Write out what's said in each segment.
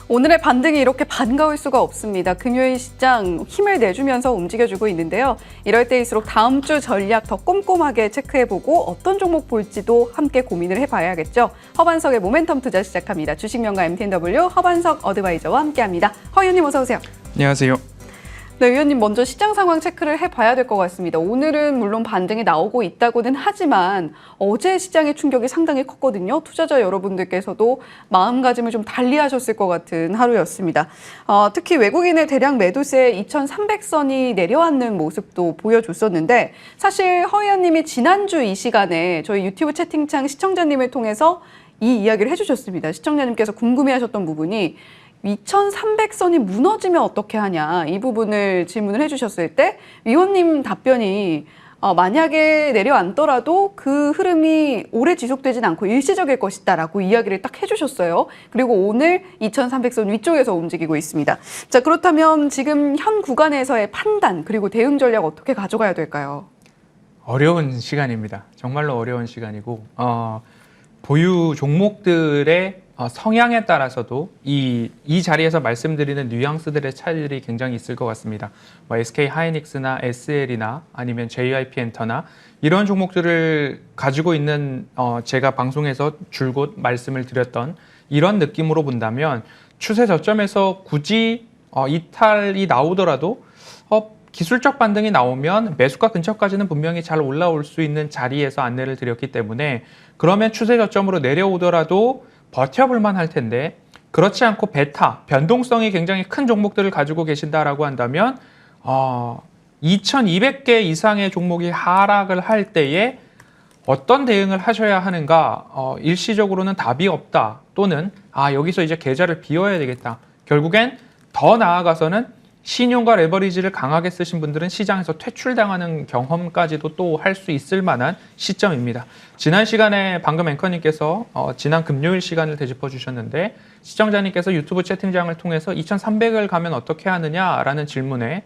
오늘의 반등이 이렇게 반가울 수가 없습니다. 금요일 시장 힘을 내주면서 움직여주고 있는데요. 이럴 때일수록 다음 주 전략 더 꼼꼼하게 체크해보고 어떤 종목 볼지도 함께 고민을 해봐야겠죠. 허반석의 모멘텀 투자 시작합니다. 주식명가 MTNW 허반석 어드바이저와 함께합니다. 허 의원님 어서 오세요. 안녕하세요. 네, 의원님 먼저 시장 상황 체크를 해봐야 될 것 같습니다. 오늘은 물론 반등이 나오고 있다고는 하지만 어제 시장의 충격이 상당히 컸거든요. 투자자 여러분들께서도 마음가짐을 좀 달리하셨을 것 같은 하루였습니다. 특히 외국인의 대량 매도세 2,300선이 내려앉는 모습도 보여줬었는데 사실 허 의원님이 지난주 이 시간에 저희 유튜브 채팅창 시청자님을 통해서 이 이야기를 해주셨습니다. 시청자님께서 궁금해하셨던 부분이 2,300선이 무너지면 어떻게 하냐 이 부분을 질문을 해주셨을 때 위원님 답변이 만약에 내려앉더라도 그 흐름이 오래 지속되진 않고 일시적일 것이다 라고 이야기를 딱 해주셨어요. 그리고 오늘 2,300선 위쪽에서 움직이고 있습니다. 자, 그렇다면 지금 현 구간에서의 판단 그리고 대응 전략 어떻게 가져가야 될까요? 어려운 시간입니다. 정말로 어려운 시간이고 보유 종목들의 성향에 따라서도 이 자리에서 말씀드리는 뉘앙스들의 차이들이 굉장히 있을 것 같습니다. SK 하이닉스나 SL이나 아니면 JYP 엔터나 이런 종목들을 가지고 있는 제가 방송에서 줄곧 말씀을 드렸던 이런 느낌으로 본다면 추세 저점에서 굳이 이탈이 나오더라도 기술적 반등이 나오면 매수가 근처까지는 분명히 잘 올라올 수 있는 자리에서 안내를 드렸기 때문에 그러면 추세 저점으로 내려오더라도 버텨볼만 할 텐데 그렇지 않고 베타, 변동성이 굉장히 큰 종목들을 가지고 계신다라고 한다면 2,200개 이상의 종목이 하락을 할 때에 어떤 대응을 하셔야 하는가 일시적으로는 답이 없다 또는 여기서 이제 계좌를 비워야 되겠다. 결국엔 더 나아가서는 신용과 레버리지를 강하게 쓰신 분들은 시장에서 퇴출당하는 경험까지도 또 할 수 있을 만한 시점입니다. 지난 시간에 방금 앵커님께서 지난 금요일 시간을 되짚어 주셨는데 시청자님께서 유튜브 채팅장을 통해서 2,300을 가면 어떻게 하느냐라는 질문에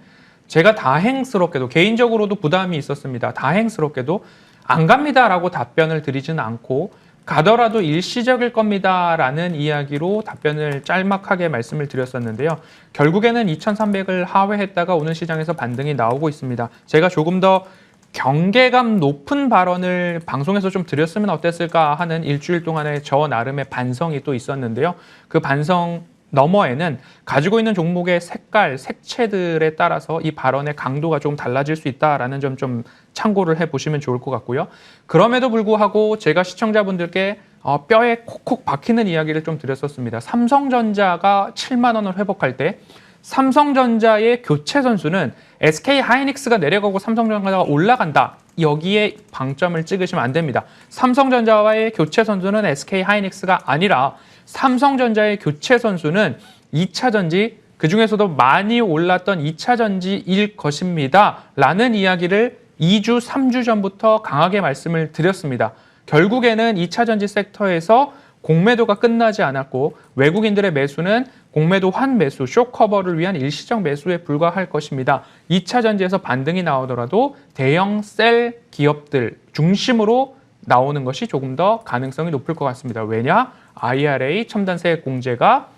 제가 다행스럽게도 개인적으로도 부담이 있었습니다. 다행스럽게도 안 갑니다라고 답변을 드리지는 않고 가더라도 일시적일 겁니다라는 이야기로 답변을 짤막하게 말씀을 드렸었는데요. 결국에는 2,300을 하회했다가 오늘 시장에서 반등이 나오고 있습니다. 제가 조금 더 경계감 높은 발언을 방송에서 좀 드렸으면 어땠을까 하는 일주일 동안의 저 나름의 반성이 또 있었는데요. 그 반성 너머에는 가지고 있는 종목의 색깔, 색채들에 따라서 이 발언의 강도가 좀 달라질 수 있다라는 점 좀 참고를 해보시면 좋을 것 같고요. 그럼에도 불구하고 제가 시청자분들께 뼈에 콕콕 박히는 이야기를 좀 드렸었습니다. 삼성전자가 7만 원을 회복할 때 삼성전자의 교체 선수는 SK 하이닉스가 내려가고 삼성전자가 올라간다. 여기에 방점을 찍으시면 안 됩니다. 삼성전자와의 교체 선수는 SK 하이닉스가 아니라 삼성전자의 교체 선수는 2차 전지, 그중에서도 많이 올랐던 2차 전지일 것입니다. 라는 이야기를 2주, 3주 전부터 강하게 말씀을 드렸습니다. 결국에는 2차 전지 섹터에서 공매도가 끝나지 않았고 외국인들의 매수는 공매도 환매수, 쇼커버를 위한 일시적 매수에 불과할 것입니다. 2차 전지에서 반등이 나오더라도 대형 셀 기업들 중심으로 나오는 것이 조금 더 가능성이 높을 것 같습니다. 왜냐? IRA 첨단세액 공제가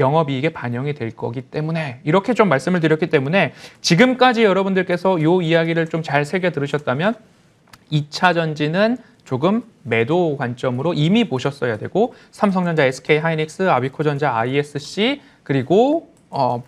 영업이익에 반영이 될 거기 때문에 이렇게 좀 말씀을 드렸기 때문에 지금까지 여러분들께서 이 이야기를 좀 잘 새겨 들으셨다면 2차 전지는 조금 매도 관점으로 이미 보셨어야 되고 삼성전자, SK하이닉스, 아비코전자, ISC 그리고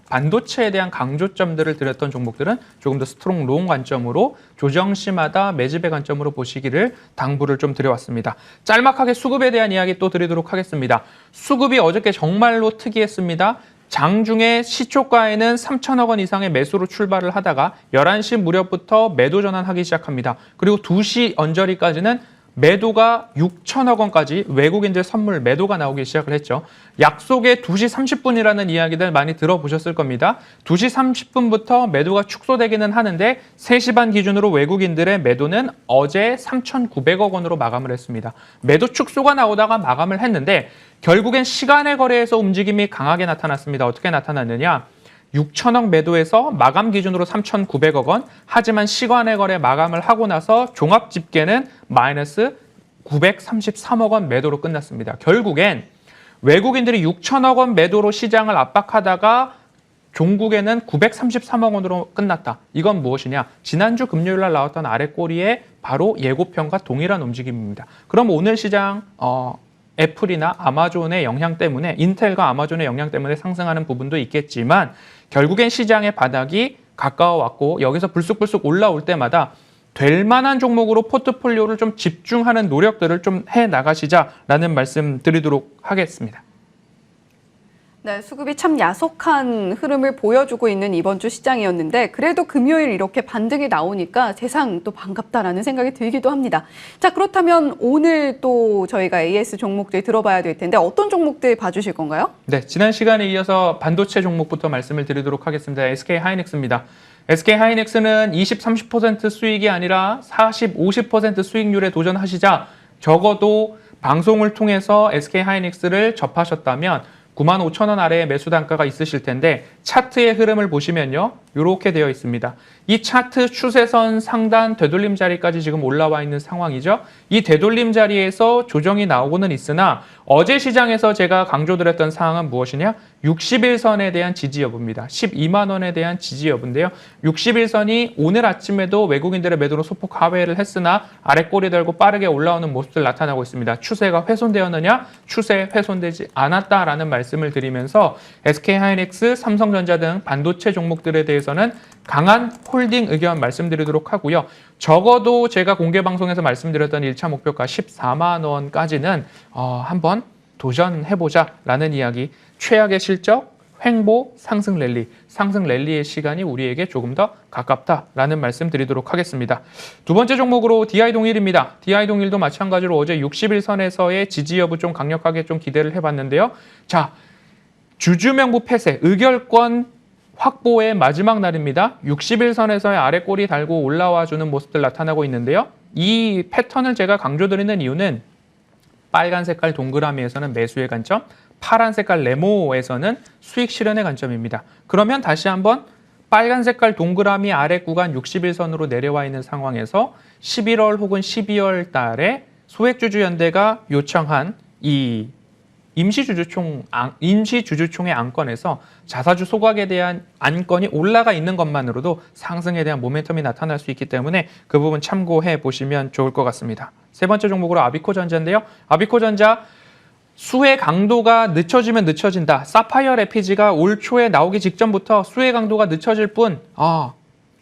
반도체에 대한 강조점들을 드렸던 종목들은 조금 더 스트롱 롱 관점으로 조정시마다 매집의 관점으로 보시기를 당부를 좀 드려왔습니다. 짤막하게 수급에 대한 이야기 또 드리도록 하겠습니다. 수급이 어저께 정말로 특이했습니다. 장중에 시초가에는 3천억 원 이상의 매수로 출발을 하다가 11시 무렵부터 매도 전환하기 시작합니다. 그리고 2시 언저리까지는 매도가 6천억 원까지 외국인들 선물 매도가 나오기 시작을 했죠. 약속에 2시 30분이라는 이야기들 많이 들어보셨을 겁니다. 2시 30분부터 매도가 축소되기는 하는데 3시 반 기준으로 외국인들의 매도는 어제 3,900억 원으로 마감을 했습니다. 매도 축소가 나오다가 마감을 했는데 결국엔 시간의 거래에서 움직임이 강하게 나타났습니다. 어떻게 나타났느냐? 6천억 매도에서 마감 기준으로 3,900억 원, 하지만 시간의 거래 마감을 하고 나서 종합 집계는 마이너스 933억 원 매도로 끝났습니다. 결국엔 외국인들이 6천억 원 매도로 시장을 압박하다가 종국에는 933억 원으로 끝났다. 이건 무엇이냐? 지난주 금요일 날 나왔던 아래 꼬리에 바로 예고편과 동일한 움직임입니다. 그럼 오늘 시장 애플이나 아마존의 영향 때문에 인텔과 아마존의 영향 때문에 상승하는 부분도 있겠지만 결국엔 시장의 바닥이 가까워왔고 여기서 불쑥불쑥 올라올 때마다 될 만한 종목으로 포트폴리오를 좀 집중하는 노력들을 좀 해나가시자라는 말씀 드리도록 하겠습니다. 네, 수급이 참 야속한 흐름을 보여주고 있는 이번 주 시장이었는데 그래도 금요일 이렇게 반등이 나오니까 세상 또 반갑다라는 생각이 들기도 합니다. 자, 그렇다면 오늘 또 저희가 AS 종목들 들어봐야 될 텐데 어떤 종목들 봐주실 건가요? 네, 지난 시간에 이어서 반도체 종목부터 말씀을 드리도록 하겠습니다. SK하이닉스입니다. SK하이닉스는 20, 30% 수익이 아니라 40, 50% 수익률에 도전하시자 적어도 방송을 통해서 SK하이닉스를 접하셨다면 95,000원 아래의 매수 단가가 있으실 텐데 차트의 흐름을 보시면요. 이렇게 되어 있습니다. 이 차트 추세선 상단 되돌림 자리까지 지금 올라와 있는 상황이죠. 이 되돌림 자리에서 조정이 나오고는 있으나 어제 시장에서 제가 강조드렸던 사항은 무엇이냐? 60일선에 대한 지지 여부입니다. 12만 원에 대한 지지 여부인데요. 60일선이 오늘 아침에도 외국인들의 매도로 소폭 하회를 했으나 아래꼬리 달고 빠르게 올라오는 모습들 나타나고 있습니다. 추세가 훼손되었느냐? 추세 훼손되지 않았다라는 말씀을 드리면서 SK하이닉스, 삼성전자 등 반도체 종목들에 대해서는 강한 홀딩 의견 말씀드리도록 하고요. 적어도 제가 공개 방송에서 말씀드렸던 1차 목표가 14만 원까지는 한번 도전해보자라는 이야기. 최악의 실적, 횡보, 상승 랠리의 시간이 우리에게 조금 더 가깝다라는 말씀 드리도록 하겠습니다. 두 번째 종목으로 DI동일입니다. DI동일도 마찬가지로 어제 60일선에서의 지지 여부 좀 강력하게 좀 기대를 해봤는데요. 자, 주주명부 폐쇄, 의결권 확보의 마지막 날입니다. 60일선에서의 아래 꼬리 달고 올라와주는 모습들 나타나고 있는데요. 이 패턴을 제가 강조드리는 이유는 빨간 색깔 동그라미에서는 매수의 관점, 파란 색깔 네모에서는 수익 실현의 관점입니다. 그러면 다시 한번 빨간 색깔 동그라미 아래 구간 60일선으로 내려와 있는 상황에서 11월 혹은 12월 달에 소액주주연대가 요청한 이 임시주주총의 안건에서 자사주 소각에 대한 안건이 올라가 있는 것만으로도 상승에 대한 모멘텀이 나타날 수 있기 때문에 그 부분 참고해 보시면 좋을 것 같습니다. 세 번째 종목으로 아비코전자인데요. 아비코전자 수혜 강도가 늦춰지면 늦춰진다. 사파이어 레피지가 올 초에 나오기 직전부터 수혜 강도가 늦춰질 뿐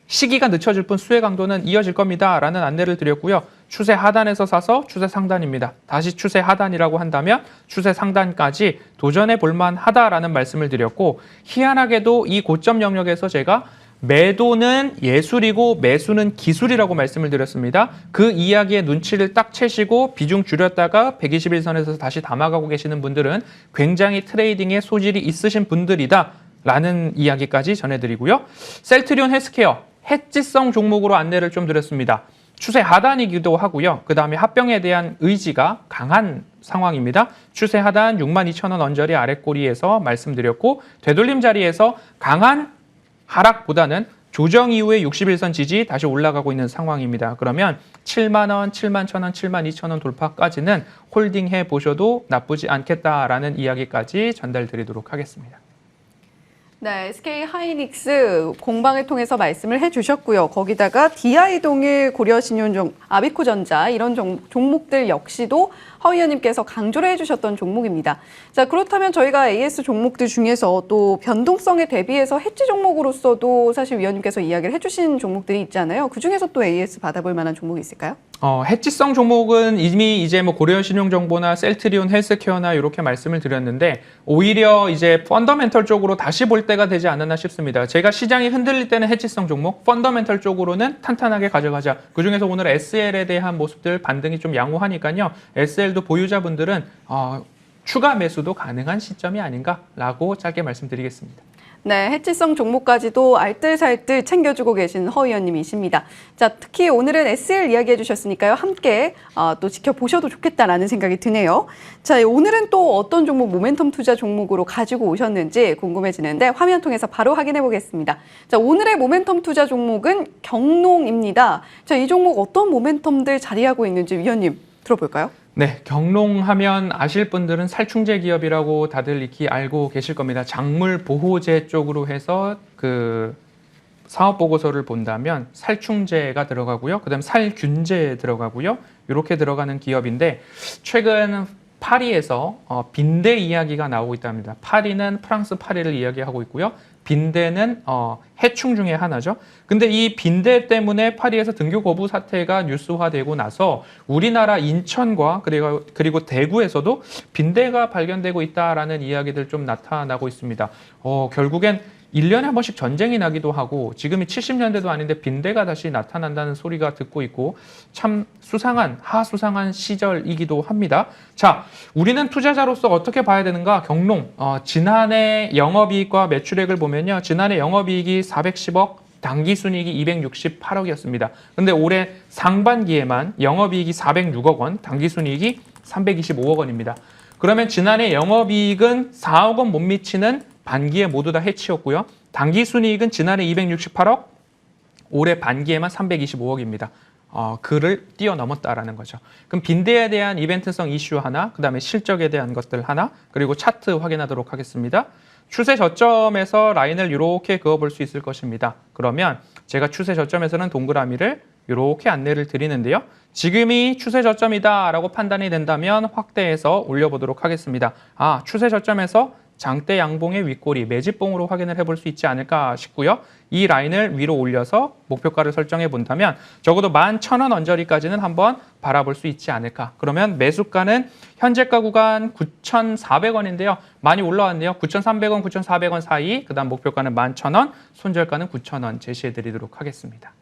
시기가 늦춰질 뿐 수혜 강도는 이어질 겁니다. 라는 안내를 드렸고요. 추세 하단에서 사서 추세 상단입니다. 다시 추세 하단이라고 한다면 추세 상단까지 도전해 볼만하다라는 말씀을 드렸고 희한하게도 이 고점 영역에서 제가 매도는 예술이고 매수는 기술이라고 말씀을 드렸습니다. 그 이야기의 눈치를 딱 채시고 비중 줄였다가 121선에서 다시 담아가고 계시는 분들은 굉장히 트레이딩에 소질이 있으신 분들이다. 라는 이야기까지 전해드리고요. 셀트리온 헬스케어, 해지성 종목으로 안내를 좀 드렸습니다. 추세 하단이기도 하고요. 그 다음에 합병에 대한 의지가 강한 상황입니다. 추세 하단 62,000원 언저리 아랫꼬리에서 말씀드렸고 되돌림 자리에서 강한 하락보다는 조정 이후에 61선 지지 다시 올라가고 있는 상황입니다. 그러면 7만 원, 7만 1,000원, 7만 2,000원 돌파까지는 홀딩해 보셔도 나쁘지 않겠다라는 이야기까지 전달드리도록 하겠습니다. 네, SK하이닉스 공방을 통해서 말씀을 해주셨고요. 거기다가 DI동일, 고려신용종, 아비코전자 이런 종목들 역시도 허 의원님께서 강조를 해주셨던 종목입니다. 자, 그렇다면 저희가 AS 종목들 중에서 또 변동성에 대비해서 해지 종목으로서도 사실 위원님께서 이야기를 해주신 종목들이 있잖아요. 그중에서 또 AS 받아볼 만한 종목이 있을까요? 해지성 종목은 이미 이제 뭐 고려신용정보나 셀트리온 헬스케어나 이렇게 말씀을 드렸는데 오히려 이제 펀더멘털 쪽으로 다시 볼 때가 되지 않았나 싶습니다. 제가 시장이 흔들릴 때는 해지성 종목, 펀더멘털 쪽으로는 탄탄하게 가져가자. 그중에서 오늘 SL에 대한 모습들 반등이 좀 양호하니까요. SL도 보유자분들은 추가 매수도 가능한 시점이 아닌가라고 짧게 말씀드리겠습니다. 네, 해지성 종목까지도 알뜰살뜰 챙겨주고 계신 허 의원님이십니다. 자, 특히 오늘은 SL 이야기해 주셨으니까요. 함께 또 지켜보셔도 좋겠다라는 생각이 드네요. 자, 오늘은 또 어떤 종목 모멘텀 투자 종목으로 가지고 오셨는지 궁금해지는데 화면 통해서 바로 확인해 보겠습니다. 자, 오늘의 모멘텀 투자 종목은 경농입니다. 자, 이 종목 어떤 모멘텀들 자리하고 있는지 위원님. 들어볼까요? 네, 경농하면 아실 분들은 살충제 기업이라고 다들 익히 알고 계실 겁니다. 작물 보호제 쪽으로 해서 그 사업 보고서를 본다면 살충제가 들어가고요. 그다음 살균제 들어가고요. 이렇게 들어가는 기업인데 최근 파리에서 빈대 이야기가 나오고 있답니다. 파리는 프랑스 파리를 이야기하고 있고요. 빈대는 해충 중에 하나죠. 근데 이 빈대 때문에 파리에서 등교 거부 사태가 뉴스화되고 나서 우리나라 인천과 그리고 대구에서도 빈대가 발견되고 있다라는 이야기들 좀 나타나고 있습니다. 결국엔 1년에 한 번씩 전쟁이 나기도 하고 지금이 70년대도 아닌데 빈대가 다시 나타난다는 소리가 듣고 있고 참 하수상한 시절이기도 합니다. 자, 우리는 투자자로서 어떻게 봐야 되는가? 경농, 지난해 영업이익과 매출액을 보면요. 지난해 영업이익이 410억, 당기순이익이 268억이었습니다. 근데 올해 상반기에만 영업이익이 406억 원, 당기순이익이 325억 원입니다. 그러면 지난해 영업이익은 4억 원 못 미치는 반기에 모두 다 해치였고요. 당기순이익은 지난해 268억, 올해 반기에만 325억입니다. 그를 뛰어넘었다라는 거죠. 그럼 빈대에 대한 이벤트성 이슈 하나, 그 다음에 실적에 대한 것들 하나, 그리고 차트 확인하도록 하겠습니다. 추세 저점에서 라인을 이렇게 그어볼 수 있을 것입니다. 그러면 제가 추세 저점에서는 동그라미를 이렇게 안내를 드리는데요. 지금이 추세 저점이다라고 판단이 된다면 확대해서 올려보도록 하겠습니다. 추세 저점에서 장대 양봉의 윗꼬리 매집봉으로 확인을 해볼 수 있지 않을까 싶고요. 이 라인을 위로 올려서 목표가를 설정해 본다면 적어도 11,000원 언저리까지는 한번 바라볼 수 있지 않을까. 그러면 매수가는 현재가 구간 9,400원인데요. 많이 올라왔네요. 9,300원, 9,400원 사이. 그다음 목표가는 11,000원, 손절가는 9,000원 제시해 드리도록 하겠습니다.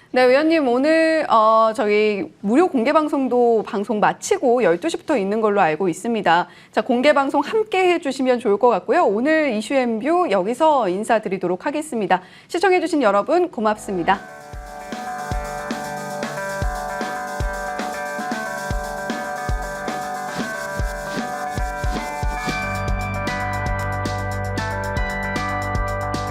네, 위원님 오늘 저희 무료 공개 방송도 방송 마치고 12시부터 있는 걸로 알고 있습니다. 자, 공개 방송 함께 해주시면 좋을 것 같고요. 오늘 이슈앤뷰 여기서 인사드리도록 하겠습니다. 시청해주신 여러분 고맙습니다.